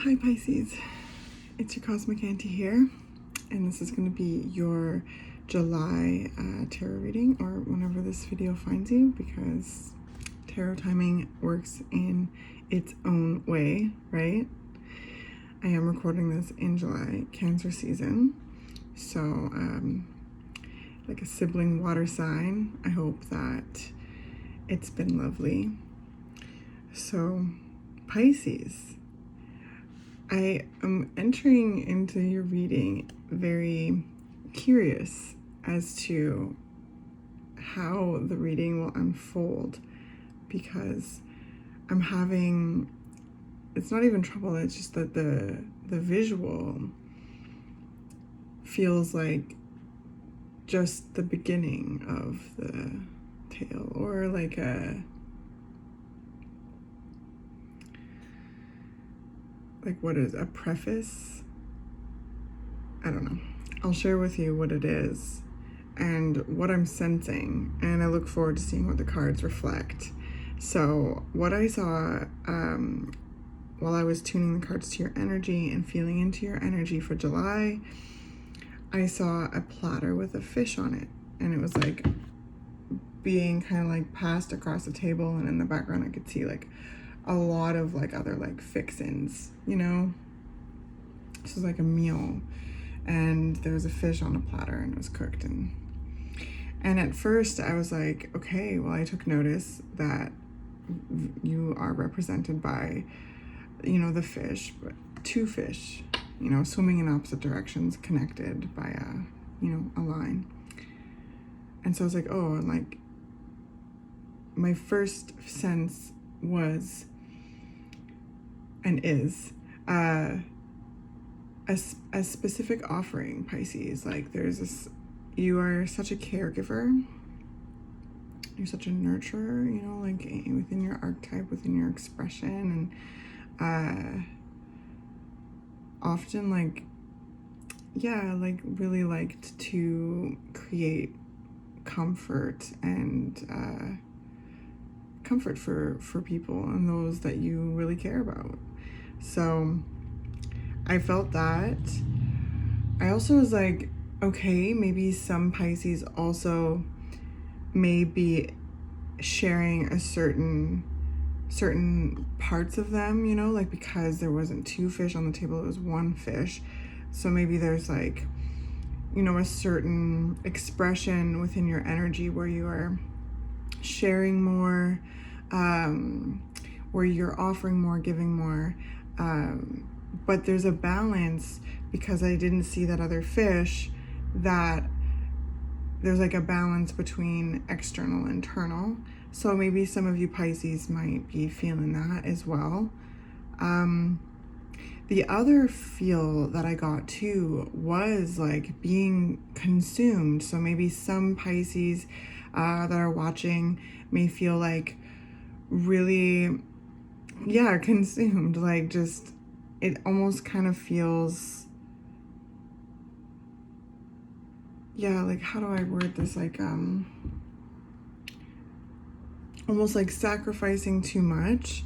Hi Pisces, it's your Cosmic Auntie here, and this is going to be your July tarot reading, or whenever this video finds you, because tarot timing works in its own way, right? I am recording this in July, Cancer season, so like a sibling water sign, I hope that it's been lovely. So Pisces, I am entering into your reading very curious as to how the reading will unfold, because I'm having, it's not even trouble, it's just that the visual feels like just the beginning of the tale, or like what is a preface? I don't know. I'll share with you what it is and what I'm sensing, and I look forward to seeing what the cards reflect. So what I saw while I was tuning the cards to your energy and feeling into your energy for July, I saw a platter with a fish on it, and it was like being kind of like passed across the table, and in the background I could see like a lot of like other like fixins, you know? This was like a meal, and there was a fish on a platter, and it was cooked. And at first I was like, okay, well, I took notice that you are represented by, you know, the fish, but two fish, you know, swimming in opposite directions, connected by a, you know, a line. And so I was like, oh, and like my first sense was and is a specific offering, Pisces. Like there's this, you are such a caregiver, you're such a nurturer, you know, like within your archetype, within your expression, and often like, yeah, like really liked to create comfort and comfort for people and those that you really care about. So I felt that. I also was like, okay, maybe some Pisces also may be sharing a certain parts of them, you know, like because there wasn't two fish on the table, it was one fish. So maybe there's like, you know, a certain expression within your energy where you are sharing more, where you're offering more, giving more, but there's a balance, because I didn't see that other fish, that there's like a balance between external and internal. So maybe some of you Pisces might be feeling that as well. The other feel that I got too was like being consumed. So maybe some Pisces that are watching may feel like really, yeah, consumed. Like just, it almost kind of feels, yeah, like how do I word this? Like almost like sacrificing too much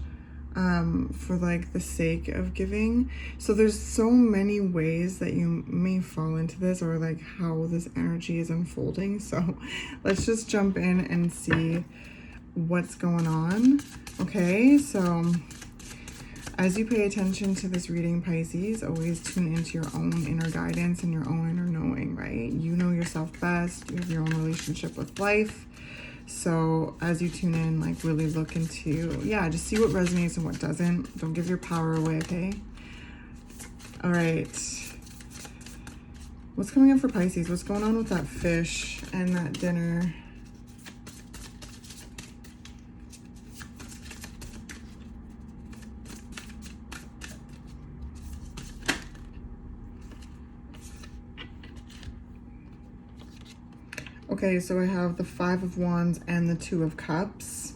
for like the sake of giving. So there's so many ways that you may fall into this, or like how this energy is unfolding. So let's just jump in and see what's going on. Okay, so as you pay attention to this reading, Pisces, always tune into your own inner guidance and your own inner knowing, right? You know yourself best. You have your own relationship with life. So as you tune in, like really look into, yeah, just see what resonates and what doesn't. Don't give your power away, okay? All right. What's coming up for Pisces? What's going on with that fish and that dinner? Okay, so I have the Five of Wands and the Two of Cups.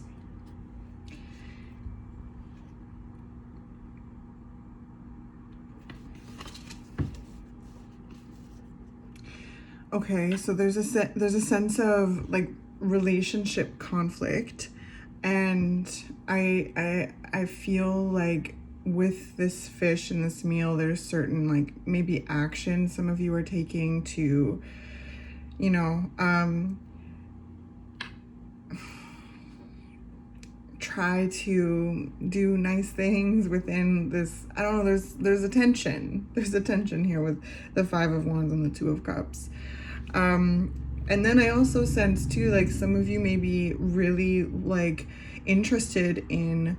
Okay, so there's a sense of like relationship conflict, and I feel like with this fish and this meal, there's certain like maybe action some of you are taking to, you know, try to do nice things within this. I don't know, there's a tension. There's a tension here with the Five of Wands and the Two of Cups. And then I also sense too, like some of you may be really like interested in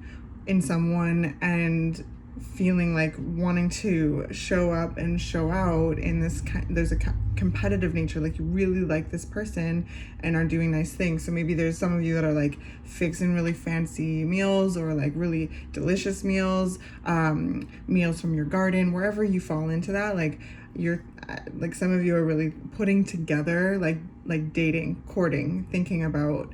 someone and feeling like wanting to show up and show out in this there's a competitive nature, like you really like this person and are doing nice things. So maybe there's some of you that are like fixing really fancy meals or like really delicious meals, meals from your garden, wherever you fall into that. Like you're like, some of you are really putting together like dating, courting, thinking about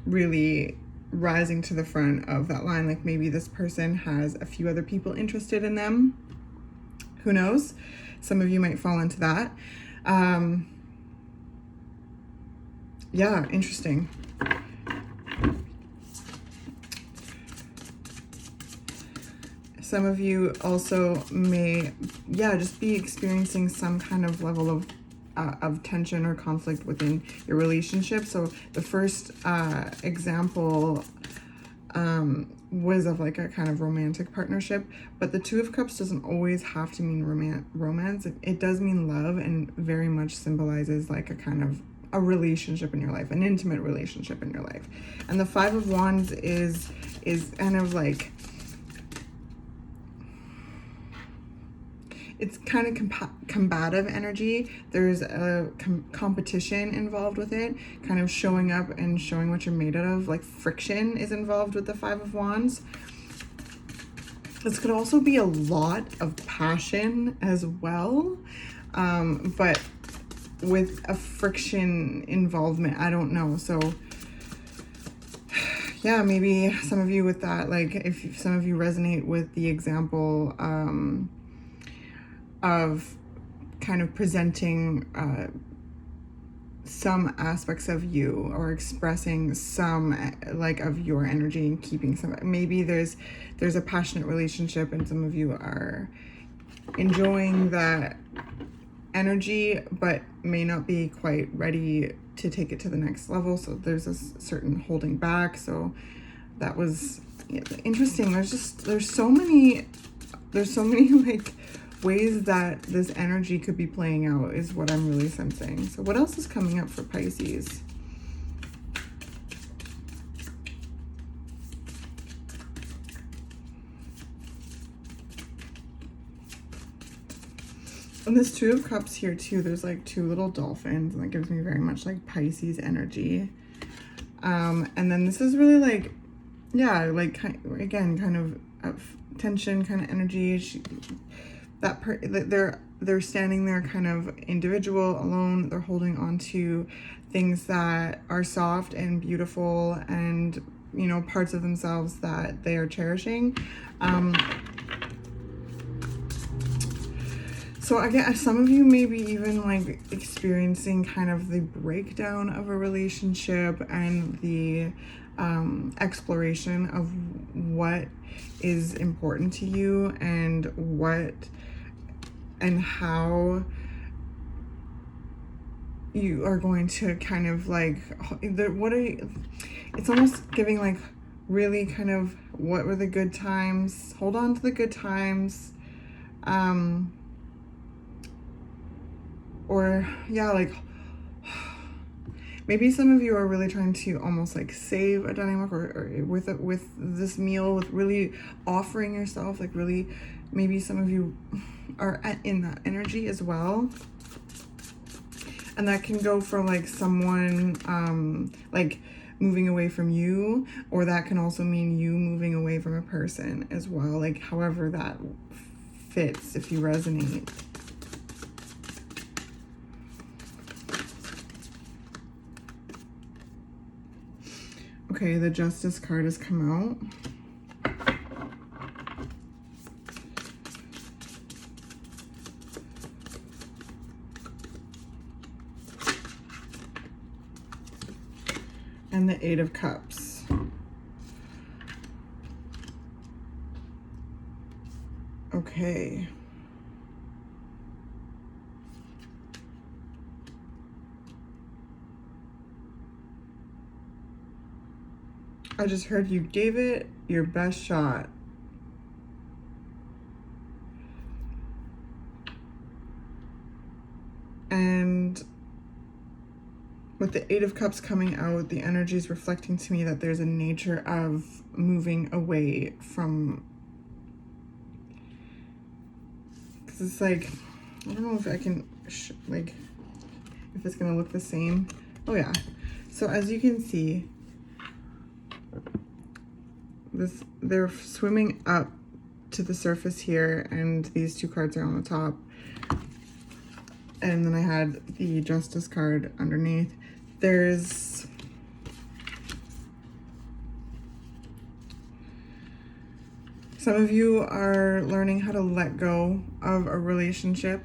really rising to the front of that line. Like maybe this person has a few other people interested in them. Who knows? Some of you might fall into that. Yeah, interesting. Some of you also may, just be experiencing some kind of level of tension or conflict within your relationship. So the first example was of like a kind of romantic partnership, but the Two of Cups doesn't always have to mean romance. It does mean love, and very much symbolizes like a kind of a relationship in your life, an intimate relationship in your life. And the Five of Wands is kind of like, it's kind of combative energy. There's a competition involved with it, kind of showing up and showing what you're made out of. Like friction is involved with the Five of Wands. This could also be a lot of passion as well, but with a friction involvement, I don't know. So yeah, maybe some of you with that, like if some of you resonate with the example of kind of presenting some aspects of you, or expressing some like of your energy and keeping some, maybe there's a passionate relationship and some of you are enjoying that energy but may not be quite ready to take it to the next level. So there's a certain holding back. So that was interesting. There's so many like ways that this energy could be playing out is what I'm really sensing. So what else is coming up for Pisces? And this Two of Cups here too, there's like two little dolphins, and that gives me very much like Pisces energy. And then this is really like, like again, kind of tension kind of energy. They're standing there kind of individual, alone. They're holding on to things that are soft and beautiful, and you know, parts of themselves that they are cherishing. So again, some of you may be even like experiencing kind of the breakdown of a relationship and the exploration of what is important to you and what and how you are going to kind of like, it's almost giving like really kind of, what were the good times? Hold on to the good times. Or like maybe some of you are really trying to almost like save a dynamic, or with this meal, with really offering yourself, like really, maybe some of you are in that energy as well. And that can go for like someone like moving away from you, or that can also mean you moving away from a person as well, like however that fits, if you resonate. Okay, the Justice card has come out. And the Eight of Cups. Okay. I just heard you gave it your best shot. And with the Eight of Cups coming out, the energy is reflecting to me that there's a nature of moving away from, because it's like, I don't know if I can, like, if it's gonna look the same. Oh yeah. So as you can see, they're swimming up to the surface here, and these two cards are on the top. And then I had the Justice card underneath. There's some of you are learning how to let go of a relationship.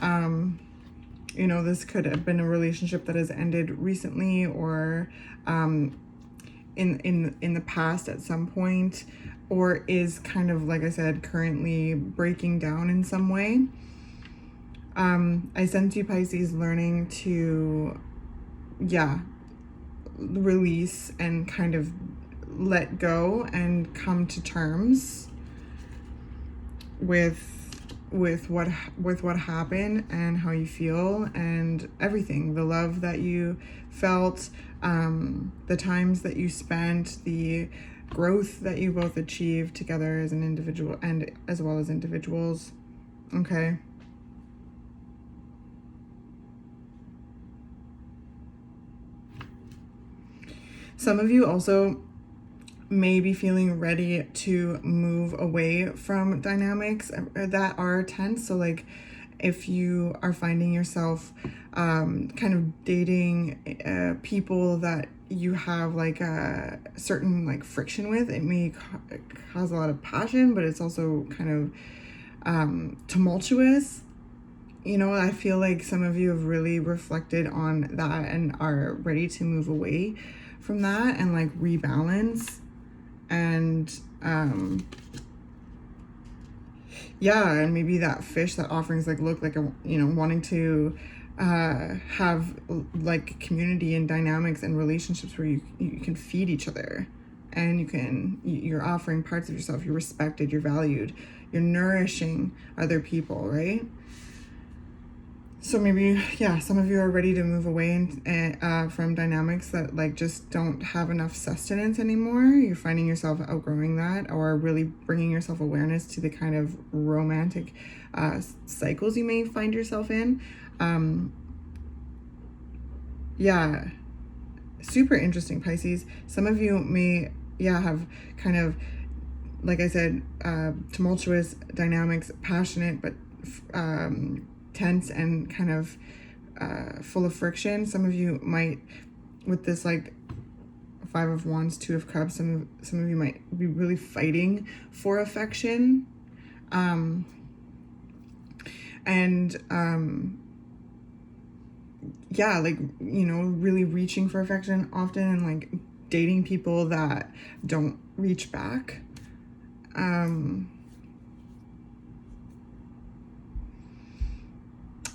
You know, this could have been a relationship that has ended recently, or in the past at some point, or is kind of, like I said, currently breaking down in some way. I sense you, Pisces, learning to, release and kind of let go and come to terms with what happened and how you feel and everything, the love that you felt, the times that you spent, the growth that you both achieved together as an individual and as well as individuals. Okay. Some of you also may be feeling ready to move away from dynamics that are tense. So like if you are finding yourself kind of dating people that you have like a certain like friction with, it may cause a lot of passion, but it's also kind of tumultuous. You know, I feel like some of you have really reflected on that and are ready to move away from that and like rebalance. And and maybe that fish, that offerings like look like a, you know, wanting to have like community and dynamics and relationships where you can feed each other, and you're offering parts of yourself, you're respected, you're valued, you're nourishing other people, right? So maybe, some of you are ready to move away from dynamics that like just don't have enough sustenance anymore. You're finding yourself outgrowing that, or really bringing yourself awareness to the kind of romantic cycles you may find yourself in. Super interesting, Pisces. Some of you may, have kind of, like I said, tumultuous dynamics, passionate, but tense and kind of full of friction. Some of you might, with this like Five of Wands, Two of Cups, some of you might be really fighting for affection, like, you know, really reaching for affection often, and like dating people that don't reach back.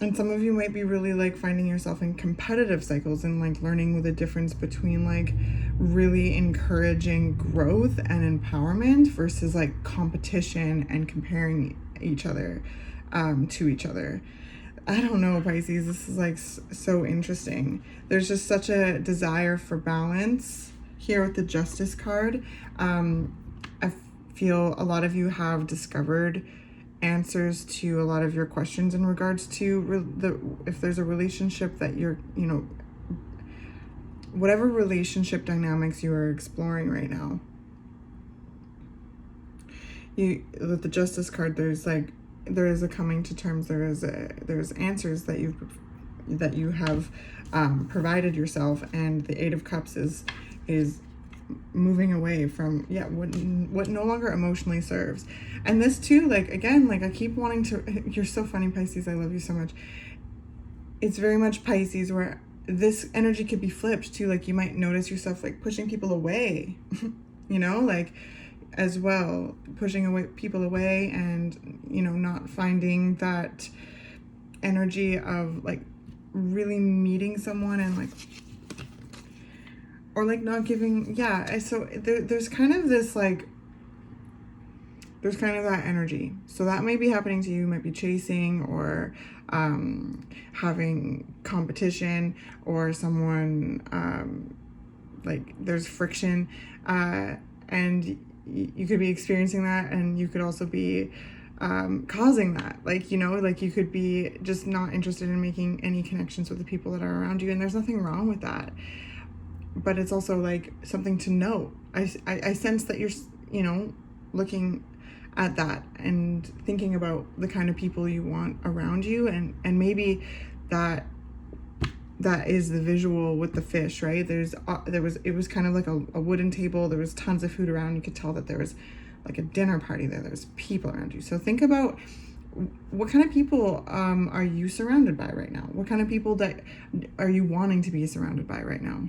And some of you might be really like finding yourself in competitive cycles and like learning the difference between like really encouraging growth and empowerment versus like competition and comparing each other to each other. I don't know, Pisces, this is like so interesting. There's just such a desire for balance here with the Justice card. I feel a lot of you have discovered answers to a lot of your questions in regards to if there's a relationship that you're, you know, whatever relationship dynamics you are exploring right now. With the Justice card, there is a coming to terms. There's answers that you have provided yourself, and the Eight of Cups is moving away from what no longer emotionally serves. And this too, like, again, like I keep wanting to, you're so funny, Pisces, I love you so much. It's very much Pisces, where this energy could be flipped too. Like you might notice yourself like pushing people away you know, like as well, pushing away people away, and not finding that energy of like really meeting someone, and like, or like not giving, so there's kind of this like, there's kind of that energy. So that might be happening to you. You might be chasing, or having competition, or someone, like there's friction, and you could be experiencing that, and you could also be causing that, like like you could be just not interested in making any connections with the people that are around you, and there's nothing wrong with that. But it's also like something to note. I sense that you're looking at that and thinking about the kind of people you want around you, and maybe that is the visual with the fish, right? It was kind of like a wooden table. There was tons of food around. You could tell that there was like a dinner party there. There's people around you. So think about what kind of people are you surrounded by right now? What kind of people that are you wanting to be surrounded by right now?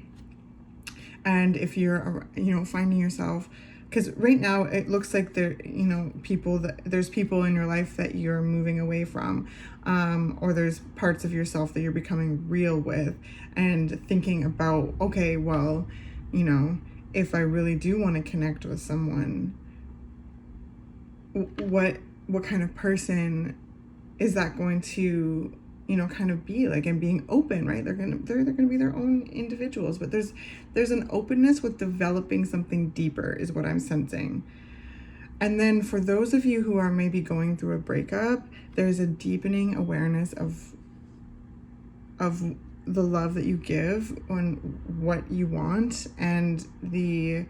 And if you're finding yourself, because right now it looks like there's people in your life that you're moving away from, or there's parts of yourself that you're becoming real with, and thinking about, okay, well, if I really do want to connect with someone, what kind of person is that going to kind of be like, and being open, right? They're gonna be their own individuals, but there's an openness with developing something deeper, is what I'm sensing. And then for those of you who are maybe going through a breakup, there's a deepening awareness of the love that you give, on what you want, and the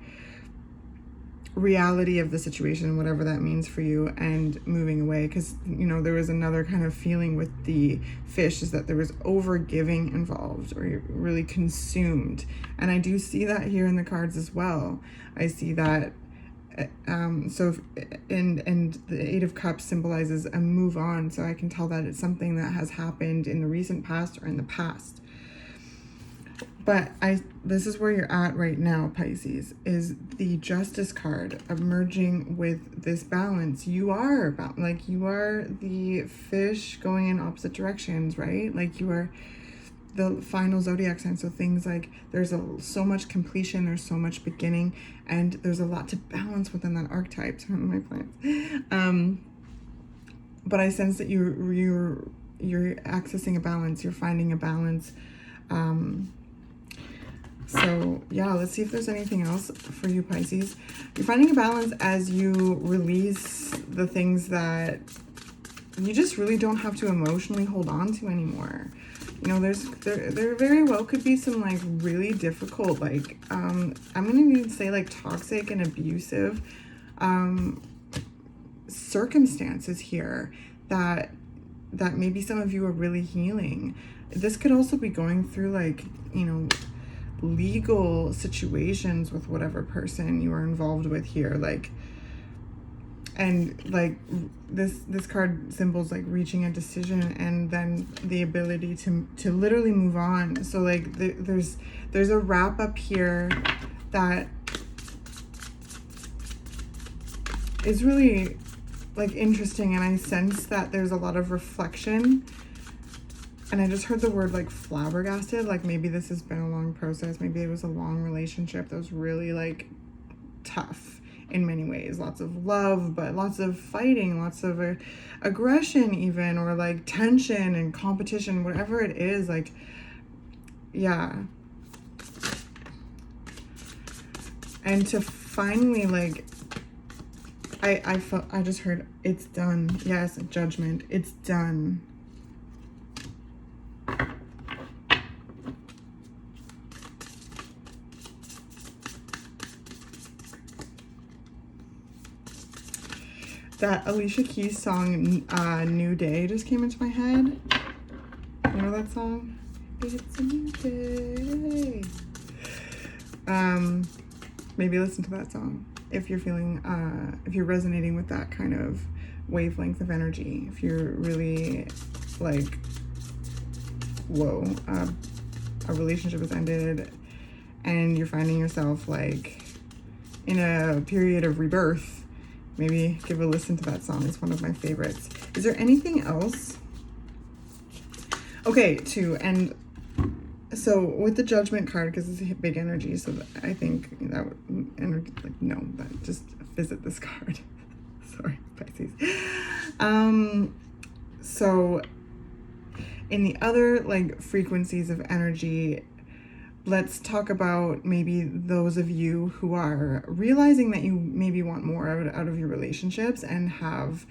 reality of the situation, whatever that means for you, and moving away. Because there was another kind of feeling with the fish, is that there was over giving involved, or you're really consumed, and I do see that here in the cards as well. I see that and the Eight of Cups symbolizes a move on, so I can tell that it's something that has happened in the recent past or in the past. But this is where you're at right now, Pisces, is the Justice card, emerging with this balance. You are the fish going in opposite directions, right? Like you are the final zodiac sign. So things like there's so much completion, there's so much beginning, and there's a lot to balance within that archetype. Sorry, my plants. But I sense that you're accessing a balance. You're finding a balance. So yeah, let's see if there's anything else for you, Pisces. You're finding a balance as you release the things that you just really don't have to emotionally hold on to anymore. There very well could be some like really difficult, like I'm gonna even say like toxic and abusive circumstances here that maybe some of you are really healing. This could also be going through like legal situations with whatever person you are involved with here, and this card symbols like reaching a decision, and then the ability to literally move on. So like there's a wrap up here that is really like interesting, and I sense that there's a lot of reflection. And I just heard the word like flabbergasted, like maybe this has been a long process. Maybe it was a long relationship that was really like tough in many ways. Lots of love, but lots of fighting, lots of aggression even, or like tension and competition, whatever it is, like, yeah. And to finally like, I just heard it's done. Yes, Judgment, it's done. That Alicia Keys song, New Day, just came into my head. You know that song? It's a new day. Maybe listen to that song if you're feeling, if you're resonating with that kind of wavelength of energy. If you're really like, whoa, a relationship has ended and you're finding yourself like in a period of rebirth, maybe give a listen to that song. It's one of my favorites. Is there anything else? Okay, to end. So with the Judgment card, because it's a big energy, so I think that would, energy, like, no, but just visit this card. Sorry, Pisces. So in the other like frequencies of energy, let's talk about maybe those of you who are realizing that you maybe want more out of your relationships and have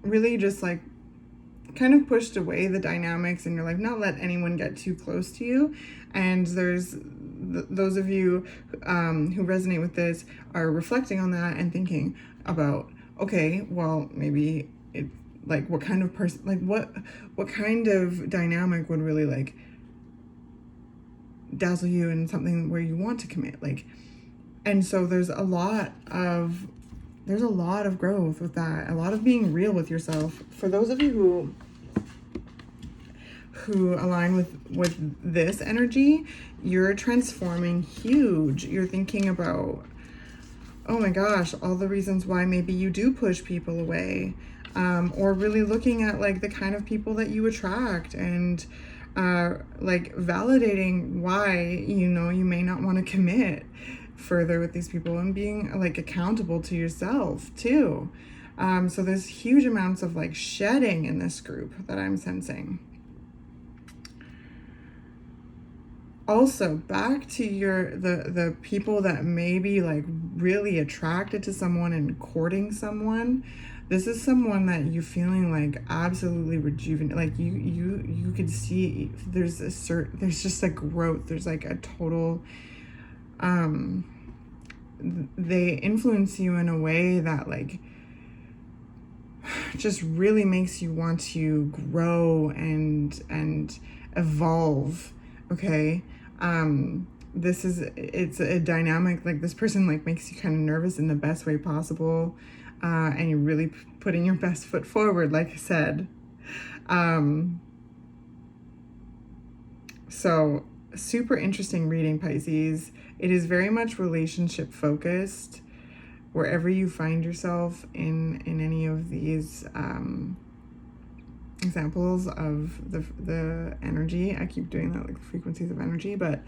really just like kind of pushed away the dynamics in your life, not let anyone get too close to you. And there's those of you who resonate with this are reflecting on that and thinking about, okay, well, maybe it, like, what kind of person, like what kind of dynamic would really like dazzle you in something where you want to commit, like. And so there's a lot of growth with that, a lot of being real with yourself. For those of you who align with this energy, you're transforming huge. You're thinking about, oh my gosh, all the reasons why maybe you do push people away, or really looking at like the kind of people that you attract, and like validating why, you know, you may not want to commit further with these people, and being like accountable to yourself too. So there's huge amounts of like shedding in this group that I'm sensing. Also, back to the people that may be like really attracted to someone and courting someone. This is someone that you feeling like absolutely rejuvenated. Like you could see there's just a growth. There's like a total, they influence you in a way that like just really makes you want to grow and evolve. Okay. It's a dynamic, like this person like makes you kind of nervous in the best way possible, and you're really putting your best foot forward, like I said. So super interesting reading, Pisces. It is very much relationship focused. Wherever you find yourself in any of these examples of the energy, I keep doing that, like frequencies of energy, but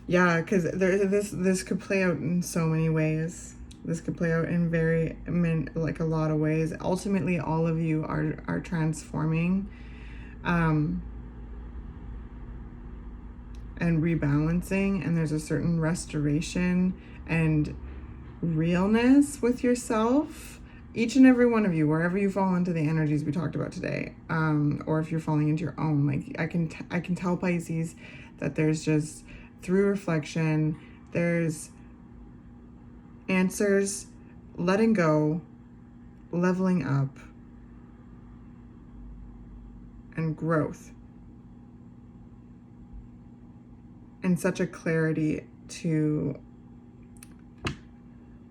yeah, because this could play out in so many ways. This could play out in like a lot of ways. Ultimately, all of you are transforming, and rebalancing, and there's a certain restoration and realness with yourself. Each and every one of you, wherever you fall into the energies we talked about today, or if you're falling into your own, like I can tell, Pisces, that there's just, through reflection, there's answers, letting go, leveling up, and growth, and such a clarity to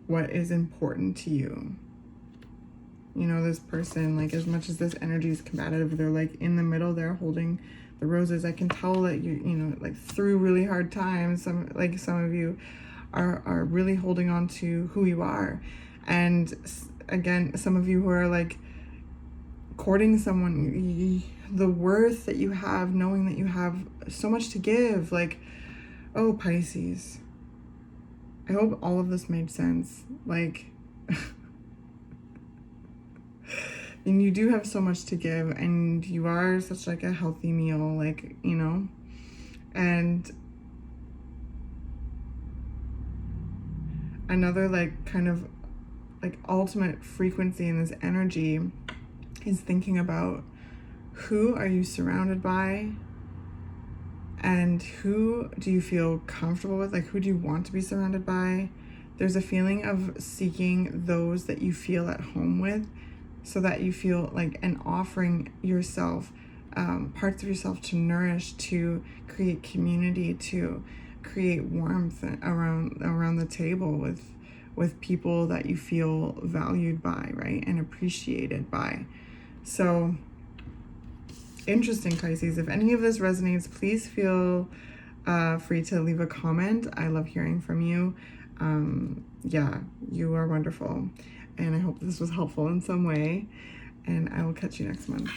what is important to you. You know, this person, like, as much as this energy is combative, they're like in the middle, they're holding the roses. I can tell that you know, like through really hard times, some of you are really holding on to who you are. And again, some of you who are like courting someone, the worth that you have, knowing that you have so much to give, like, oh, Pisces, I hope all of this made sense. Like, and you do have so much to give, and you are such like a healthy meal, like, you know. And another like kind of like ultimate frequency in this energy is thinking about who are you surrounded by, and who do you feel comfortable with, like who do you want to be surrounded by. There's a feeling of seeking those that you feel at home with, so that you feel like, and offering yourself, parts of yourself to nourish, to create community, to create warmth around the table with people that you feel valued by, right, and appreciated by. So interesting, Pisces. If any of this resonates, please feel free to leave a comment. I love hearing from you. Yeah, you are wonderful. And I hope this was helpful in some way. And I will catch you next month.